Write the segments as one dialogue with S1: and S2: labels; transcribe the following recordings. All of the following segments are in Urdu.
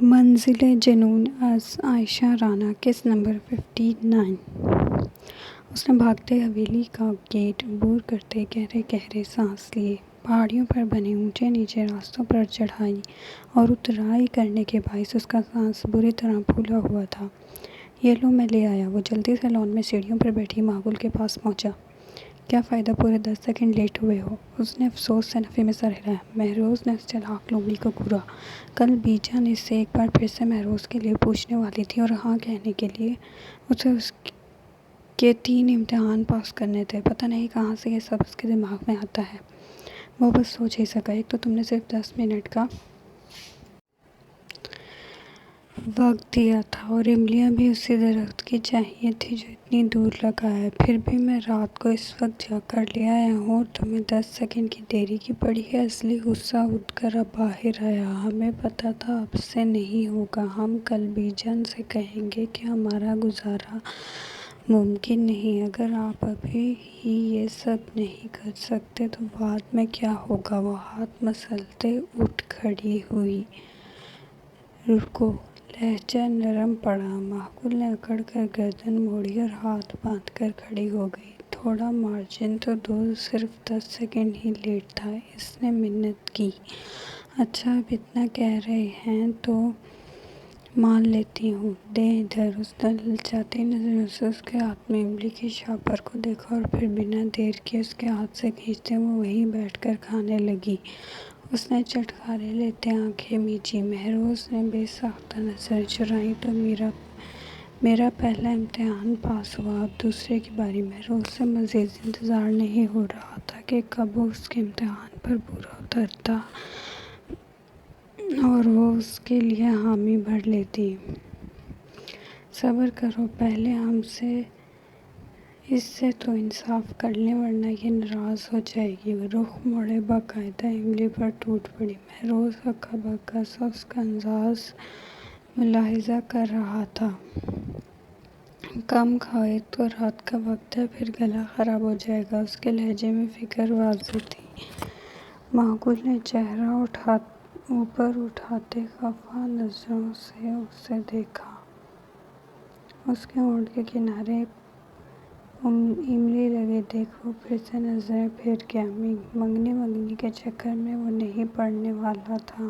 S1: منزل جنون از عائشہ رانا کس نمبر 59۔ اس نے بھاگتے حویلی کا گیٹ عبور کرتے گہرے گہرے سانس لیے۔ پہاڑیوں پر بنے اونچے نیچے راستوں پر چڑھائی اور اترائی کرنے کے باعث اس کا سانس بری طرح پھولا ہوا تھا۔ یہ لو میں لے آیا۔ وہ جلدی سے لان میں سیڑھیوں پر بیٹھی ماحول کے پاس پہنچا۔ کیا فائدہ، پورے 10 سیکنڈ لیٹ ہوئے ہو، اس نے افسوس سے نفی میں سر ہلایا۔ مہروز نے اس چالاک لومڑی کو گھورا۔ کل بی جان اس سے ایک بار پھر سے مہروز کے لیے پوچھنے والی تھی اور ہاں کہنے کے لیے اسے اس کے 3 امتحان پاس کرنے تھے۔ پتہ نہیں کہاں سے یہ سب اس کے دماغ میں آتا ہے۔ وہ بس سوچ ہی سکا۔ ایک تو تم نے صرف 10 منٹ کا وقت دیا تھا اور املیاں بھی اسی درخت کی چاہیے تھی جو اتنی دور لگا ہے۔ پھر بھی میں رات کو اس وقت جا کر لے آیا ہوں اور تمہیں 10 سیکنڈ کی دیری کی پڑی ہے۔ اصلی غصہ اٹھ کر اب باہر آیا۔ ہمیں پتہ تھا اب سے نہیں ہوگا۔ ہم کل بی جان سے کہیں گے کہ ہمارا گزارا ممکن نہیں۔ اگر آپ ابھی ہی یہ سب نہیں کر سکتے تو بعد میں کیا ہوگا؟ وہ ہاتھ مسلتے اٹھ کھڑی ہوئی۔ رکو۔ لہجہ نرم پڑا۔ معقول نے اکڑ کر گردن موڑی اور ہاتھ باندھ کر کھڑی ہو گئی۔ تھوڑا مارجن تو دو، صرف 10 سیکنڈ ہی لیٹ تھا۔ اس نے منت کی۔ اچھا اب اتنا کہہ رہے ہیں تو مان لیتی ہوں۔ دیں ادھر۔ اس نے للچاتی نظروں سے اس کے ہاتھ میں املی کی شاپر کو دیکھا اور پھر بنا دیر کیے اس کے ہاتھ سے کھینچتے وہ وہیں بیٹھ کر کھانے لگی۔ اس نے چٹخارے لیتے آنکھیں میچی۔ مہروز نے بے ساختہ نظریں چرائیں تو میرا پہلا امتحان پاس ہوا، اب دوسرے کی باری۔ مہروز سے مزید انتظار نہیں ہو رہا تھا کہ کب وہ اس کے امتحان پر پورا اترتا اور وہ اس کے لیے حامی بھر لیتی۔ صبر کرو، پہلے ہم سے اس سے تو انصاف کر لیں ورنہ یہ ناراض ہو جائے گی۔ وہ رخ موڑے باقاعدہ املی پر ٹوٹ پڑی۔ مہروز ہکا بکا سا اس کا انداز ملاحظہ کر رہا تھا۔ کم کھاؤ، ایک تو رات کا وقت ہے، پھر گلا خراب ہو جائے گا۔ اس کے لہجے میں فکر واضح تھی۔ معقول نے چہرہ اوپر اٹھاتے خفا نظروں سے اسے دیکھا۔ اس کے ہونٹ کے کنارے املی لگے دیکھ وہ پھر سے نظریں پھیر گیا۔ منگنی کے چکر میں وہ نہیں پڑنے والا تھا۔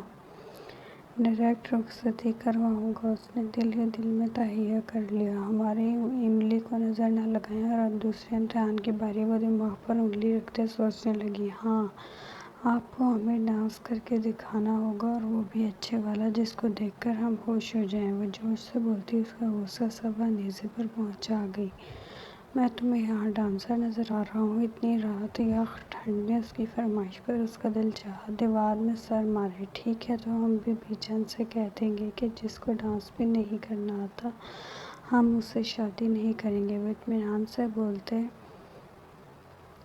S1: ڈائریکٹ رخصتی کرواؤں گا، اس نے دل ہی دل میں تہیہ کر لیا۔ ہماری املی کو نظر نہ لگائیں۔ اور اب دوسرے امتحان کی باری۔ وہ دماغ پر انگلی رکھتے سوچنے لگی۔ ہاں، آپ کو ہمیں ڈانس کر کے دکھانا ہوگا اور وہ بھی اچھے والا جس کو دیکھ کر ہم خوش ہو جائیں۔ وہ جوش سے بولتی اس کا غصہ صبا نیزے پر پہنچا گئی۔ میں تمہیں یہاں ڈانسر نظر آ رہا ہوں اتنی رات، یخ ٹھنڈ نے اس کی فرمائش پر اس کا دل چاہا۔ دیوار میں سر مارے۔ ٹھیک ہے، تو ہم بھی بی جان سے کہہ دیں گے کہ جس کو ڈانس بھی نہیں کرنا آتا ہم اس سے شادی نہیں کریں گے۔ وہ اطمینان سے بولتے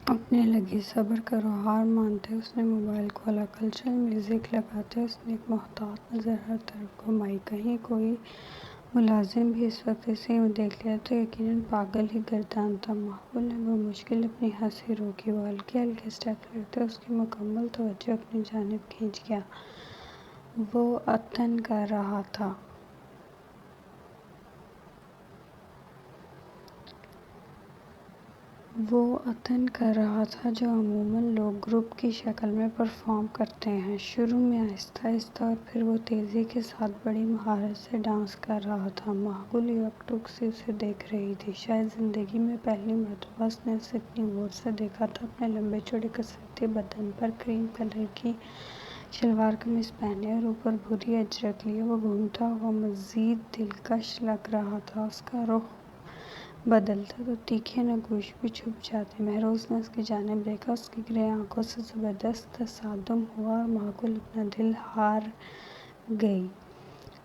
S1: اٹھنے لگی۔ صبر کرو، ہار مانتے اس نے موبائل کھولا۔ کلچرل میوزک لگاتے اس نے ایک محتاط نظر ہر طرف گھمائی۔ کہیں کوئی ملازم بھی اس وقت اسے یوں دیکھ لیا تو یقیناً پاگل ہی گردانتا۔ معقول نے بمشکل اپنی ہنسی روکی۔ وہ ہلکے ہلکے اسٹیپس لگتے اس کی مکمل توجہ اپنی جانب کھینچ گیا۔ وہ اتن کر رہا تھا جو عموماً لوگ گروپ کی شکل میں پرفارم کرتے ہیں۔ شروع میں آہستہ آہستہ اور پھر وہ تیزی کے ساتھ بڑی مہارت سے ڈانس کر رہا تھا۔ معقول یکٹک سی اسے دیکھ رہی تھی۔ شاید زندگی میں پہلی مرتبہ اس نے اسے اتنی غور سے دیکھا تھا۔ اپنے لمبے چوڑے کسوٹی بدن پر کریم کلر کی شلوار قمیض پہنے اور اوپر بھوری اجرک لیے وہ گھومتا ہوا مزید دلکش لگ رہا تھا۔ اس کا رخ بدلتا تو تیکھے نگوش بھی چھپ جاتے۔ مہروز نے اس کی جانب دیکھا۔ اس کی گرے آنکھوں سے زبردست تصادم ہوا اور معقول اپنا دل ہار گئی۔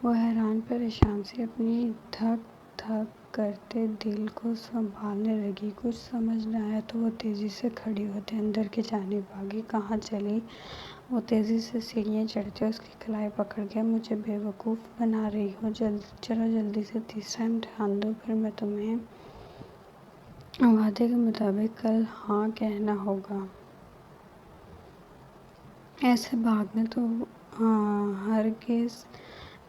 S1: وہ حیران پریشان سی اپنی دھک دھک کرتے دل کو سنبھالنے لگی۔ کچھ سمجھ نہ آیا تو وہ تیزی سے کھڑی ہوتے اندر کی جانب بھاگی۔ کہاں چلی؟ وہ تیزی سے سیڑھیاں چڑھتے اس کی کلائی پکڑ گیا۔ مجھے بے وقوف بنا رہی ہو؟ چلو جلدی سے تیسرا امتحان دو، پھر میں تمہیں وعدے کے مطابق کل ہاں کہنا ہوگا۔ ایسے بھاگنا تو ہرگز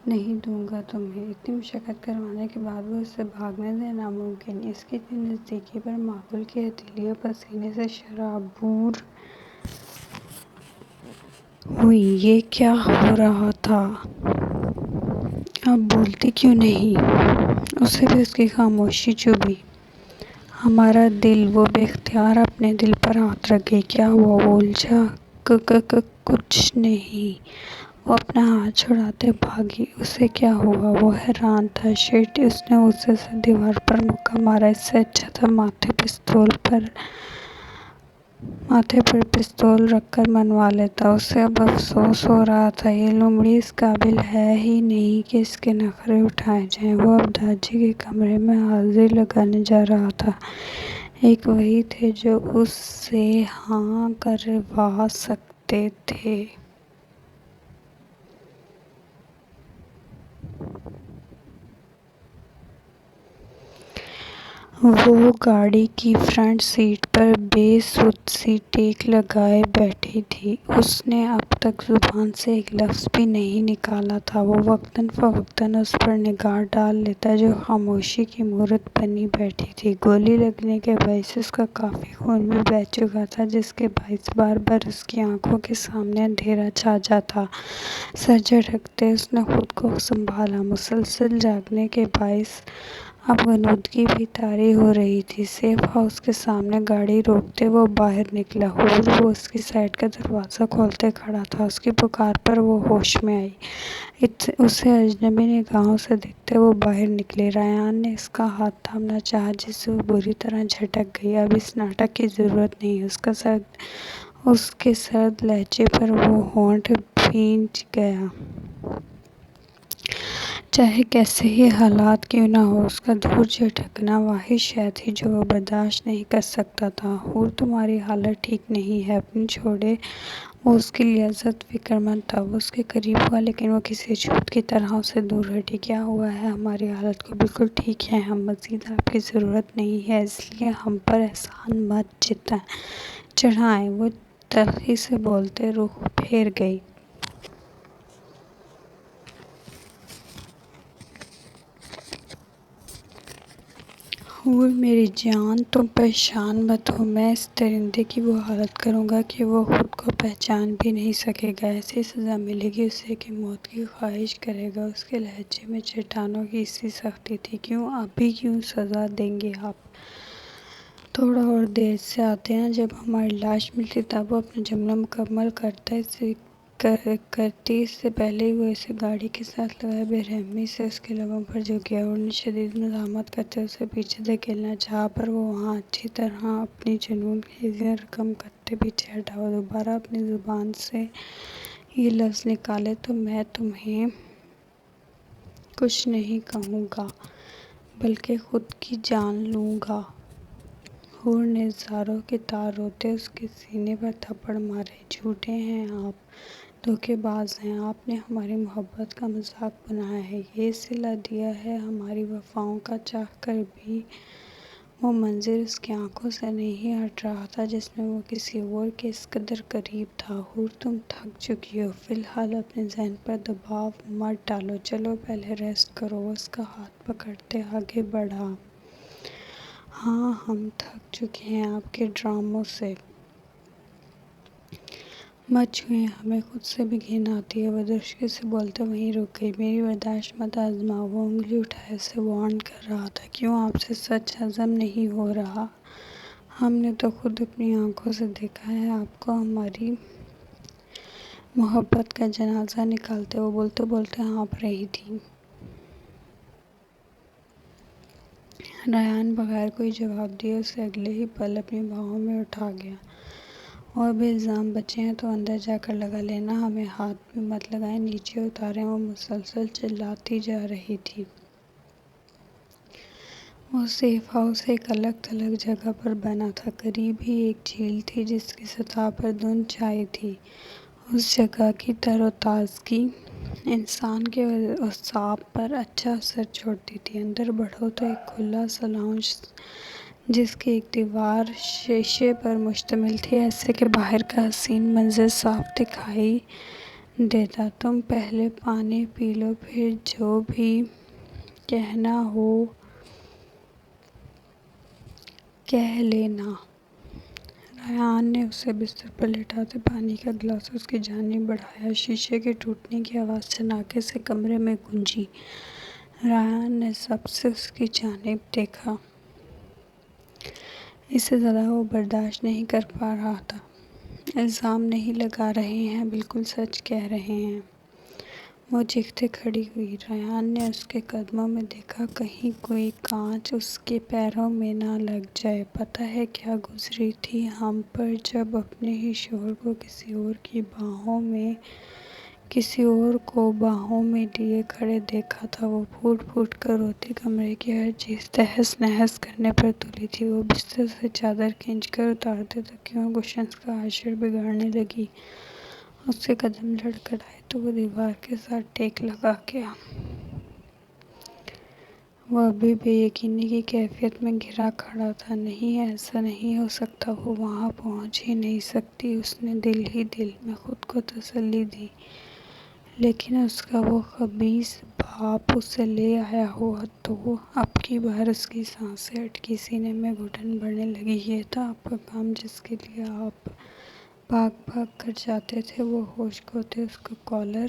S1: نہیں دوں گا تمہیں۔ اتنی مشقت کروانے کے بعد بھی اسے بھاگنے سے ناممکن۔ اس کی اتنی نزدیکی پر ماحول کی ہتھیلیاں پسینے سے شرابور ہوئی۔ یہ کیا ہو رہا تھا؟ اب بولتی کیوں نہیں؟ اسے بھی اس کی خاموشی چبھی۔ ہمارا دل، وہ بے اختیار اپنے دل پر ہاتھ رکھ گئی۔ کیا ہوا؟ وہ الجھا۔ کچھ نہیں۔ وہ اپنا ہاتھ چھڑاتے بھاگی۔ اسے کیا ہوا؟ وہ حیران تھا۔ شٹ! اس نے غصے سے دیوار پر مکہ مارا۔ اس سے اچھا تھا ماتھے پر پستول رکھ کر منوا لیتا۔ اسے اب افسوس ہو رہا تھا، یہ لومڑی اس قابل ہے ہی نہیں کہ اس کے نخرے اٹھائے جائیں۔ وہ اب داجی کے کمرے میں حاضری لگانے جا رہا تھا۔ ایک وہی تھے جو اس سے ہاں کروا سکتے تھے۔ وہ گاڑی کی فرنٹ سیٹ پر بے سود سی ٹیک لگائے بیٹھی تھی۔ اس نے اب تک زبان سے ایک لفظ بھی نہیں نکالا تھا۔ وہ وقتاً فوقتاً اس پر نگاہ ڈال لیتا جو خاموشی کی مورت بنی بیٹھی تھی۔ گولی لگنے کے باعث اس کا کافی خون بھی بہہ چکا تھا، جس کے باعث بار بار اس کی آنکھوں کے سامنے اندھیرا چھا جاتا۔ سر جھٹکتے اس نے خود کو سنبھالا۔ مسلسل جاگنے کے باعث اب غنودگی بھی طاری ہو رہی تھی۔ سیف ہاؤس کے سامنے گاڑی روکتے وہ باہر نکلا۔ حور وہ اس کی سائیڈ کا دروازہ کھولتے کھڑا تھا۔ اس کی پکار پر وہ ہوش میں آئی۔ اسے اجنبی نگاہوں سے دیکھتے وہ باہر نکلی۔ ریان نے اس کا ہاتھ تھامنا چاہا جس سے وہ بری طرح جھٹک گئی۔ اب اس ناٹک کی ضرورت نہیں۔ اس کے سرد لہجے پر وہ ہونٹ بھیج گیا۔ چاہے کیسے ہی حالات کیوں نہ ہوں، اس کا دور جھٹکنا واحد شے تھی جو وہ برداشت نہیں کر سکتا تھا۔ حور تمہاری حالت ٹھیک نہیں ہے، اپنی چھوڑے۔ وہ اس کی لذت فکر مند تھا۔ وہ اس کے قریب ہوا لیکن وہ کسی چھوت کی طرح اسے دور ہٹی۔ کیا ہوا ہے؟ ہماری حالت کو بالکل ٹھیک ہے، ہم مزید آپ کی ضرورت نہیں ہے، اس لیے ہم پر احسان مت چڑھائیں۔ وہ تلخی سے بولتے رخ پھیر گئی۔ حور میری جان، تم پریشان مت ہو۔ میں اس درندے کی وہ حالت کروں گا کہ وہ خود کو پہچان بھی نہیں سکے گا۔ ایسی سزا ملے گی اسے کہ موت کی خواہش کرے گا۔ اس کے لہجے میں چٹانوں کی سی سختی تھی۔ کیوں؟ ابھی کیوں سزا دیں گے آپ؟ تھوڑا اور دیر سے آتے نا، جب ہماری لاش ملتی تب وہ اپنا جملہ مکمل کرتی۔ اس سے پہلے ہی وہ اسے گاڑی کے ساتھ لگائے بے رحمی سے اس کے لبوں پر جھک گیا۔ حور نے شدید مزاحمت کرتے اسے پیچھے دھکیلنا چاہا، پر وہ وہاں اچھی طرح اپنی جنون خیزیاں رقم کرتے پیچھے ہٹا۔ وہ دوبارہ اپنی زبان سے یہ لفظ نکالے تو میں تمہیں کچھ نہیں کہوں گا بلکہ خود کی جان لوں گا۔ حور نے زاروں کی طرح روتے اس کے سینے پر تھپڑ مارے۔ جھوٹے ہیں آپ، دھوکے باز ہیں، آپ نے ہماری محبت کا مذاق بنایا ہے، یہ صلہ دیا ہے ہماری وفاؤں کا۔ چاہ کر بھی وہ منظر اس کی آنکھوں سے نہیں ہٹ رہا تھا جس میں وہ کسی اور کے اس قدر قریب تھا۔ حور تم تھک چکی ہو، فی الحال اپنے ذہن پر دباؤ مت ڈالو، چلو پہلے ریسٹ کرو۔ وہ اس کا ہاتھ پکڑتے آگے بڑھا۔ ہاں ہم تھک چکے ہیں آپ کے ڈراموں سے۔ مت چھوئیں، ہمیں خود سے بھی گھن آتی ہے۔ وہ درشکے سے بولتے وہیں رک گئی۔ میری برداشت مت آزماؤ، وہ انگلی اٹھائے اسے وارن کر رہا تھا۔ کیوں؟ آپ سے سچ ہضم نہیں ہو رہا؟ ہم نے تو خود اپنی آنکھوں سے دیکھا ہے آپ کو ہماری محبت کا جنازہ نکالتے۔ وہ بولتے بولتے ہانپ رہی تھی۔ ریان بغیر کوئی جواب دیے اسے اگلے ہی پل اپنی باہوں میں اٹھا گیا۔ اور بھی الزام بچے ہیں تو اندر جا کر لگا لینا، ہمیں ہاتھ بھی مت لگائیں، نیچے اتاریں۔ وہ مسلسل چلاتی جا رہی تھی۔ وہ سیف ہاؤس ایک الگ تھلگ جگہ پر بنا تھا۔ قریب ہی ایک جھیل تھی جس کی سطح پر دھند چھائی تھی۔ اس جگہ کی تر و تازگی انسان کے اعصاب پر اچھا اثر چھوڑتی تھی۔ اندر بڑھو تو ایک کھلا سا لاؤنج جس کی ایک دیوار شیشے پر مشتمل تھی، ایسے کہ باہر کا حسین منظر صاف دکھائی دیتا۔ تم پہلے پانی پی لو، پھر جو بھی کہنا ہو کہہ لینا۔ ریحان نے اسے بستر پر لٹاتے پانی کا گلاس اس کی جانب بڑھایا۔ شیشے کے ٹوٹنے کی آواز چناکے سے کمرے میں گونجی۔ ریحان نے ضبط سے اس کی جانب دیکھا۔ اس سے زیادہ وہ برداشت نہیں کر پا رہا تھا۔ الزام نہیں لگا رہے ہیں، بالکل سچ کہہ رہے ہیں۔ وہ چیختے کھڑی ہوئی۔ ریحان نے اس کے قدموں میں دیکھا، کہیں کوئی کانچ اس کے پیروں میں نہ لگ جائے۔ پتہ ہے کیا گزری تھی ہم پر جب اپنے ہی شوہر کو کسی اور کو باہوں میں لیے کھڑے دیکھا تھا۔ وہ پھوٹ پھوٹ کر روتی، کمرے کی ہر چیز تہس نہس کرنے پر تلی تھی۔ وہ بستر سے چادر کھینچ کر اتارتے تکیوں کشنز کا حشر بگاڑنے لگی۔ اس کے قدم لڑکھڑائے تو وہ دیوار کے ساتھ ٹیک لگا گیا۔ وہ ابھی بے یقینی کی کیفیت میں گرا کھڑا تھا۔ نہیں، ایسا نہیں ہو سکتا، وہ وہاں پہنچ ہی نہیں سکتی۔ اس نے دل ہی دل میں خود کو تسلی دی۔ لیکن اس کا وہ خبیث باپ اسے لے آیا ہوا تو؟ اب کی بار اس کی سانسیں اٹکی، سینے میں گھٹن بڑھنے لگی۔ یہ تھا آپ کا کام جس کے لیے آپ بھاگ بھاگ کر جاتے تھے؟ وہ ہوش کھوتے اس کا کالر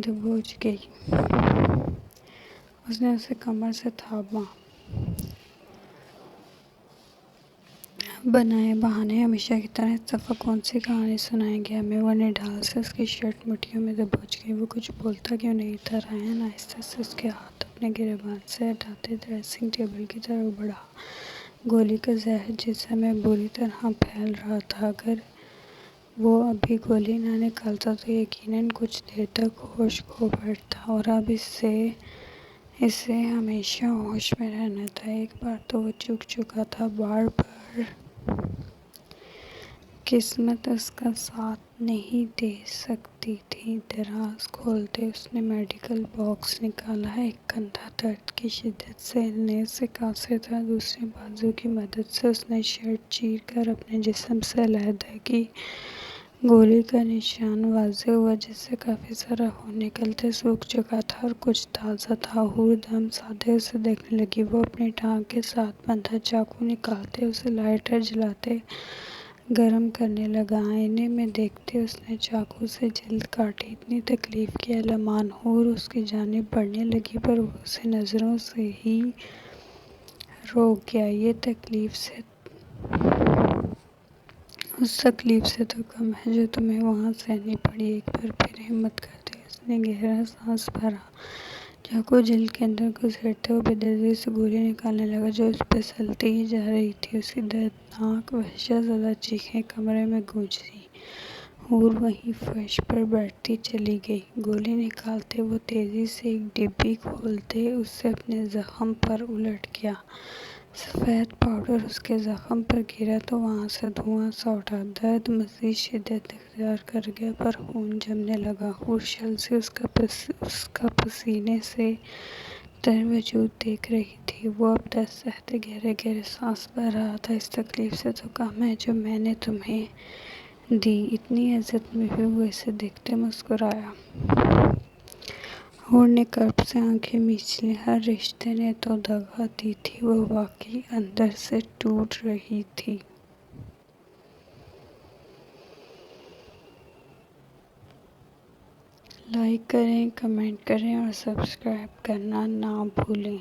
S1: دبوچ گئی۔ اس نے اسے کمر سے تھاما۔ بنائے بہانے ہمیشہ کی طرح اس دفعہ کون سی کہانی سنائیں گے ہمیں؟ وہ نڈال سے اس کی شرٹ مٹھیوں میں دبوچ گئی۔ وہ کچھ بولتا کیوں نہیں تھا؟ ریحان آہستہ سے اس کے ہاتھ اپنے گریبان سے ہٹاتے ڈریسنگ ٹیبل کی طرف بڑھا۔ گولی کا زہر جسم میں بری طرح پھیل رہا تھا۔ اگر وہ ابھی گولی نہ نکالتا تو یقیناً کچھ دیر تک ہوش کھو بیٹھتا، اور اب اسے ہمیشہ ہوش میں رہنا تھا۔ ایک بار تو وہ چوک چکا تھا، بار بار قسمت اس کا ساتھ نہیں دے سکتی تھی۔ دراز کھولتے اس نے میڈیکل باکس نکالا۔ ایک کندھا درد کی شدت سے ہلنے سے قاصر تھا، دوسرے بازو کی مدد سے اس نے شرٹ چیر کر اپنے جسم سے علیحدہ کی۔ گولی کا نشان واضح ہوا، جس سے کافی سارا خون نکلتے سوکھ چکا تھا اور کچھ تازہ تھا۔ حور دم سادے اسے دیکھنے لگی۔ وہ اپنی ٹانگ کے ساتھ بندھا چاقو نکالتے اسے لائٹر جلاتے گرم کرنے لگا۔ آئینے میں دیکھتے اس نے چاقو سے جلد کاٹی۔ اتنی تکلیف کے علمان حور اس کی جانب بڑھنے لگی، پر وہ اسے نظروں سے ہی روک گیا۔ یہ اس تکلیف سے تو کم ہے جو تمہیں وہاں سہنی پڑی۔ ایک بار پھر ہمت کرتے اس نے گہرا سانس بھرا۔ چاقو جلد کے اندر گھسیٹتے وہ بے دردی سے گولی نکالنے لگا جو اس پہ سلتی ہی جا رہی تھی۔ اس کی دردناک وحشت زدہ چیخیں کمرے میں گونجیں۔ حور وہیں فرش پر بیٹھتی چلی گئی۔ گولی نکالتے وہ تیزی سے ایک ڈبی کھولتے اس سے اپنے زخم پر الٹ گیا۔ سفید پاؤڈر اس کے زخم پر گرا تو وہاں سے دھواں سا اٹھا۔ درد مزید شدت اختیار کر گیا، پر خون جمنے لگا۔ حور شل سے اس کا پسینے سے تر وجود دیکھ رہی تھی۔ وہ اب دست سہتے گہرے گہرے سانس بھر رہا تھا۔ اس تکلیف سے تو کم ہے جو میں نے تمہیں دی۔ اتنی عزت میں بھی وہ اسے دیکھتے مسکرایا۔ حور نے کرب سے آنکھیں مینچ لیں۔ ہر رشتے نے تو دغا دی تھی، وہ واقعی اندر سے ٹوٹ رہی تھی۔ لائک کریں، کمنٹ کریں اور سبسکرائب کرنا نہ بھولیں۔